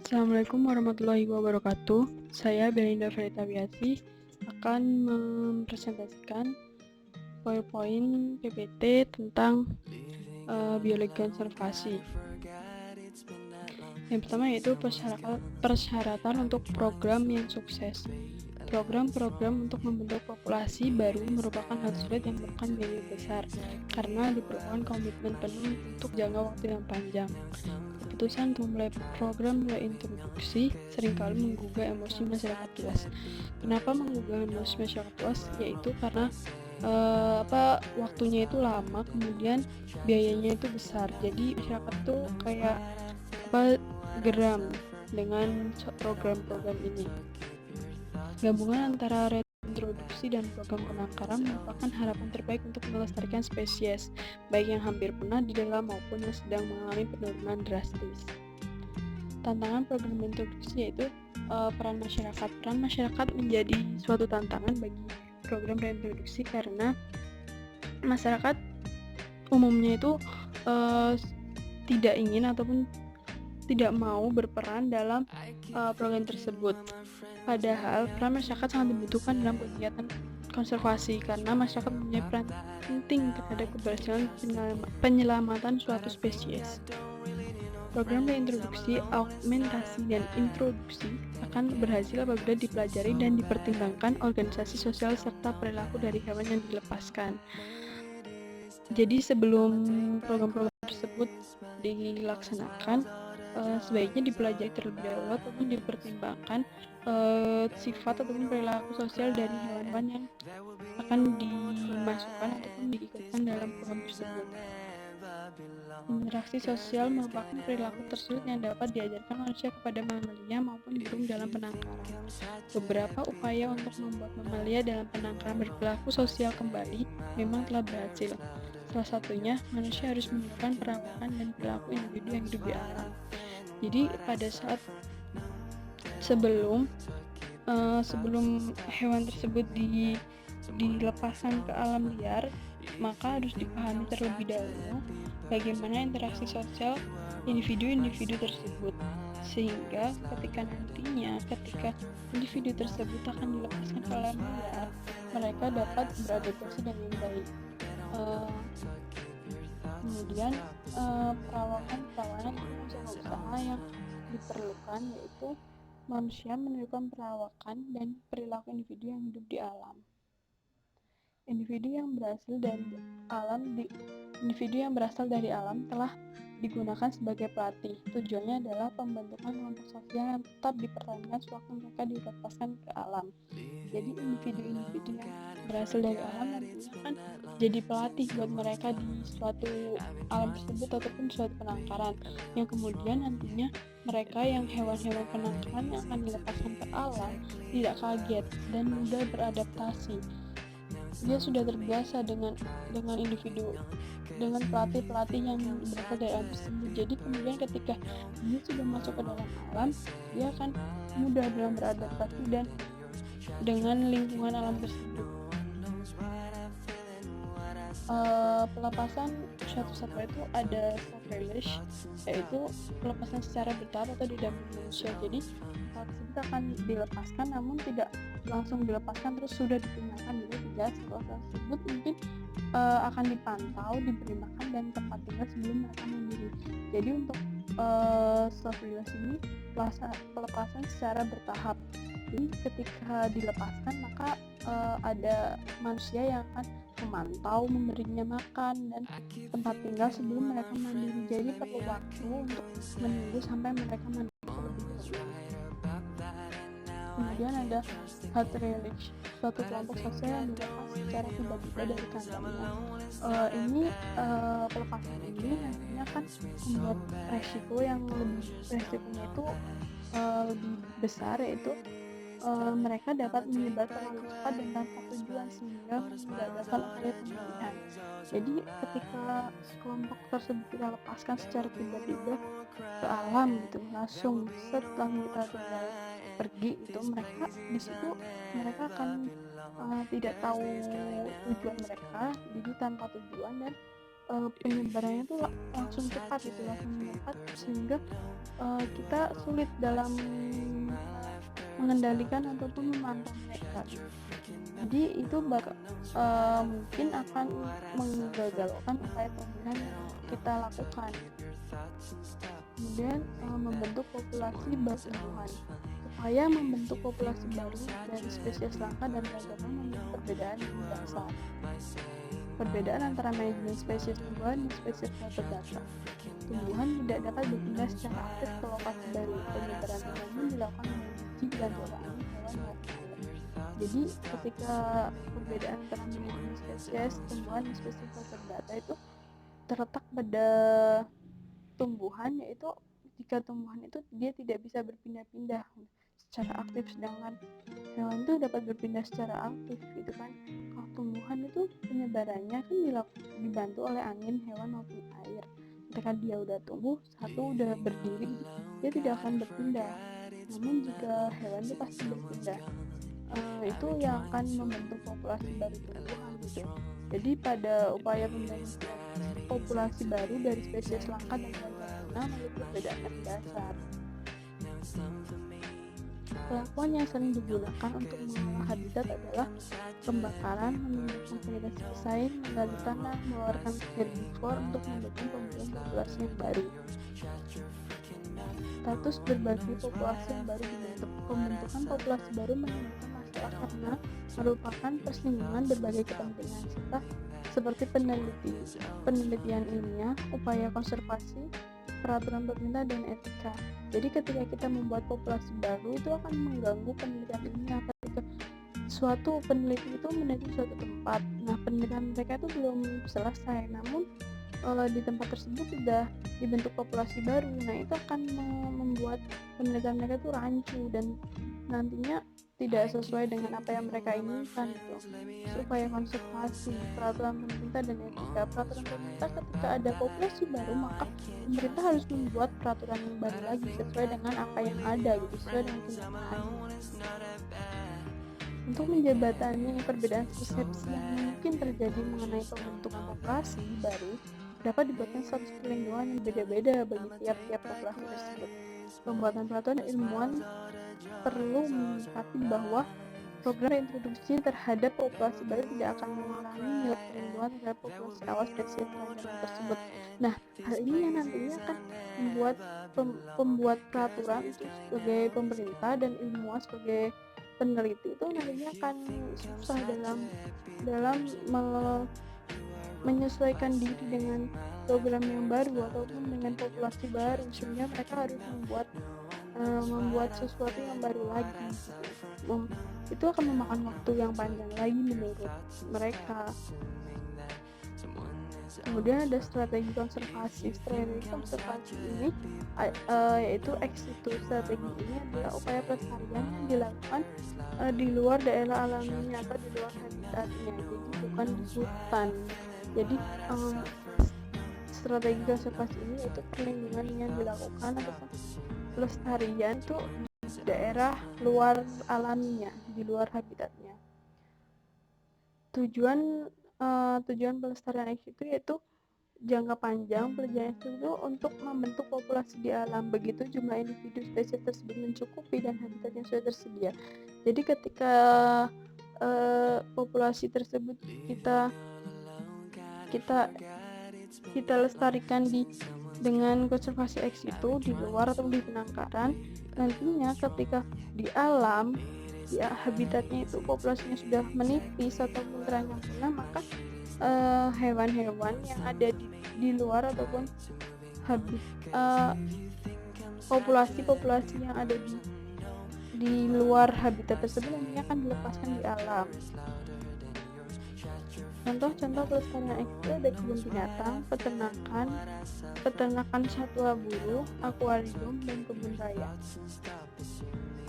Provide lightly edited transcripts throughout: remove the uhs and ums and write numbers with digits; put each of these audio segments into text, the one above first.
Assalamualaikum warahmatullahi wabarakatuh. Saya Belinda Verita Wiasi akan mempresentasikan poin-poin PPT tentang biologi konservasi. Yang pertama yaitu persyaratan untuk program yang sukses. Program-program untuk membentuk populasi baru merupakan hal sulit yang memerlukan biaya besar karena diperlukan komitmen penuh untuk jangka waktu yang panjang. Keputusan untuk memulai program reintroduksi seringkali menggugah emosi masyarakat luas. Kenapa menggugah emosi masyarakat luas? Yaitu karena waktunya itu lama, kemudian biayanya itu besar. Jadi masyarakat tuh kayak geram dengan program-program ini. Gabungan antara reintroduksi dan program penangkaran merupakan harapan terbaik untuk melestarikan spesies, baik yang hampir punah di dalam maupun yang sedang mengalami penurunan drastis. Tantangan program reintroduksi yaitu peran masyarakat. Peran masyarakat menjadi suatu tantangan bagi program reintroduksi karena masyarakat umumnya itu tidak ingin ataupun tidak mau berperan dalam program tersebut. Padahal peran masyarakat sangat dibutuhkan dalam kegiatan konservasi karena masyarakat mempunyai peran penting terhadap keberhasilan penyelamatan suatu spesies. Program reintroduksi, augmentasi, dan introduksi akan berhasil apabila dipelajari dan dipertimbangkan organisasi sosial serta perilaku dari hewan yang dilepaskan. Jadi sebelum program-program tersebut dilaksanakan, sebaiknya dipelajari terlebih dahulu ataupun dipertimbangkan sifat ataupun perilaku sosial dari hewan-hewan yang akan dimasukkan ataupun diikutkan dalam program tersebut. Interaksi sosial merupakan perilaku tersulit yang dapat diajarkan manusia kepada mamalia maupun burung dalam penangkaran. Beberapa upaya untuk membuat mamalia dalam penangkaran berperilaku sosial kembali memang telah berhasil. Salah satunya, manusia harus menunjukkan perawakan dan perilaku individu yang hidup di alam. Jadi pada saat sebelum hewan tersebut dilepaskan ke alam liar, maka harus dipahami terlebih dahulu bagaimana interaksi sosial individu-individu tersebut, sehingga ketika individu tersebut akan dilepaskan ke alam liar, mereka dapat beradaptasi dengan baik. Kemudian perawakan usaha-usaha yang diperlukan yaitu manusia menirukan perawakan dan perilaku individu yang hidup di alam. Individu yang berasal dari alam telah digunakan sebagai pelatih. Tujuannya adalah pembentukan kelompok sosial yang tetap dipertahankan sewaktu mereka dilepaskan ke alam. Jadi individu-individu yang berasal dari alam nantinya akan jadi pelatih buat mereka di suatu alam tersebut ataupun suatu penangkaran, yang kemudian nantinya mereka yang hewan-hewan penangkaran yang akan dilepaskan ke alam tidak kaget dan mudah beradaptasi. Dia sudah terbiasa dengan individu, dengan pelatih-pelatih yang berasal dari alam tersebut. Jadi kemudian ketika dia sudah masuk ke dalam alam, dia akan mudah dalam beradaptasi dan dengan lingkungan alam tersebut. Pelepasan suatu satwa itu ada self-release, yaitu pelepasan secara bertahap atau didampingi manusia. Jadi hal tersebut akan dilepaskan namun tidak langsung dilepaskan terus sudah dipindahkan, jadi tidak. Setelah tersebut mungkin akan dipantau, diberi makan dan tempat tinggal sebelum mereka mandiri. Jadi untuk self-release ini pelepasan secara bertahap. Jadi ketika dilepaskan maka ada manusia yang akan memantau, memberinya makan dan tempat tinggal sebelum mereka mandiri. Jadi perlu waktu untuk menunggu sampai mereka mandiri terlebih dahulu. Kemudian ada herd release, suatu kelompok sosial yang dilepas secara tiba-tiba dari kandangnya. Pelepasan ini nantinya akan membuat resikonya itu lebih besar, yaitu mereka dapat menyebar terlalu cepat dan tanpa tujuan sehingga menggagalkan upaya pemulihan. Jadi ketika kelompok tersebut kita lepaskan secara tiba-tiba ke alam gitu, langsung setelah kita tinggal pergi itu, mereka di situ mereka akan tidak tahu tujuan mereka, jadi tanpa tujuan dan penyebarannya tuh langsung cepat gitu, langsung menyebar sehingga kita sulit dalam mengendalikan ataupun memantau mereka. Jadi itu mungkin akan menggagalkan upaya pemulihan yang kita lakukan. Kemudian membentuk populasi baru tumbuhan. Upaya membentuk populasi baru dari spesies langka dan ragam memiliki perbedaan yang mendasar. Perbedaan antara manajemen spesies tumbuhan dan spesies terdata. Tumbuhan tidak dapat berpindah secara aktif ke lokasi baru. Penyebaran umum dilakukan melalui biji dan hewan maupun air. Jadi ketika perbedaan antara manajemen spesies tumbuhan dan spesies terdata itu terletak pada tumbuhan, yaitu jika tumbuhan itu dia tidak bisa berpindah-pindah secara aktif, sedangkan hewan itu dapat berpindah secara aktif gitu kan. Kalau tumbuhan itu penyebarannya kan dibantu oleh angin, hewan maupun air. Ketika dia udah tumbuh, satu udah berdiri, dia tidak akan berpindah. Namun jika hewan itu pasti berpindah. Itu yang akan membentuk populasi baru tumbuhan gitu. Jadi pada upaya pembentukan populasi baru dari spesies langka dan rancangan memiliki perbedaan mendasar. Pelakuan yang sering digunakan untuk mengolah habitat adalah pembakaran, memindahkan vegetasi pesaing, menggali tanah, mengeluarkan herbivore untuk mendukung pembentukan populasi yang baru. Status berbagai populasi yang baru dibentuk. Pembentukan populasi baru menimbulkan masalah karena merupakan persinggungan berbagai kepentingan serta seperti penelitian ilmiah, upaya konservasi, peraturan pemerintah, dan etika. Jadi ketika kita membuat populasi baru itu akan mengganggu penelitian ilmiah. Ketika suatu peneliti itu meneliti suatu tempat, nah penelitian mereka itu belum selesai, namun di tempat tersebut sudah dibentuk populasi baru, nah itu akan membuat penelitian mereka itu rancu dan nantinya tidak sesuai dengan apa yang mereka inginkan gitu. Supaya konservasi, peraturan pemerintah, dan etika. Peraturan pemerintah, ketika ada populasi baru maka pemerintah harus membuat peraturan yang baru lagi sesuai dengan apa yang ada gitu, sesuai dengan kenyataannya. Untuk menjembatani perbedaan persepsi yang mungkin terjadi mengenai pembentukan populasi baru, dapat dibuatkan status perlindungan yang beda-beda bagi tiap-tiap populasi tersebut. Pembuatan peraturan ilmuwan perlu menyikapi bahwa program reintroduksi terhadap populasi baru tidak akan mengurangi nilai perlindungan terhadap populasi awal spesies rancangan tersebut. Nah, hal ini yang nantinya akan membuat pembuat peraturan itu sebagai pemerintah dan ilmuwan sebagai peneliti itu nantinya akan susah dalam menyesuaikan diri dengan program yang baru ataupun dengan populasi baru, sehingga mereka harus membuat sesuatu yang baru lagi. Itu akan memakan waktu yang panjang lagi menurut mereka. Kemudian ada strategi konservasi. Strategi konservasi ini yaitu ex situ. Strategi ini adalah upaya pelestarian yang dilakukan di luar daerah alaminya atau di luar habitatnya, jadi bukan di hutan. Jadi strategi konservasi ini yaitu perlindungan yang dilakukan atau pelestarian itu di daerah luar alaminya, di luar habitatnya. Tujuan pelestarian ex situ yaitu jangka panjang. Pelestarian ex situ untuk membentuk populasi di alam, begitu jumlah individu spesies tersebut mencukupi dan habitat yang sudah tersedia. Jadi ketika populasi tersebut kita lestarikan dengan konservasi ex situ di luar atau di penangkaran, nantinya ketika di alam, di habitatnya itu populasinya sudah menipis ataupun terancam punah, maka hewan-hewan yang ada di luar ataupun populasi yang ada di luar habitat tersebut nantinya akan dilepaskan di alam. Contoh-contoh pelestarian ex situ ada kebun binatang, peternakan satwa buru, akuarium, dan kebun raya.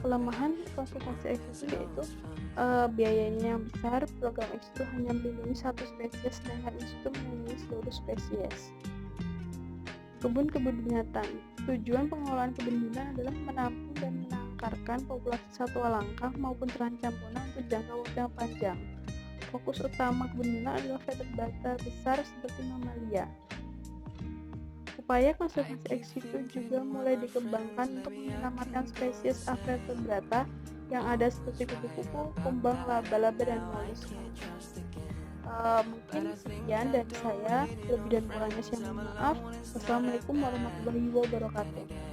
Kelemahan konservasi ex situ yaitu biayanya yang besar. Program ex situ hanya melindungi satu spesies, sedangkan ex situ melindungi seluruh spesies. Kebun binatang. Tujuan pengelolaan kebun binatang adalah menampung dan menangkarkan populasi satwa langka maupun terancam punah untuk jangka waktu yang panjang. Fokus utama kebun binatang adalah vertebrata besar seperti mamalia. Upaya konservasi ex situ juga mulai dikembangkan untuk menyelamatkan spesies avertebrata yang ada seperti kupu-kupu, kumbang, laba-laba, dan molus. Mungkin sekian dari saya, lebih dan kurangnya saya mohon maaf. Wassalamualaikum warahmatullahi wabarakatuh.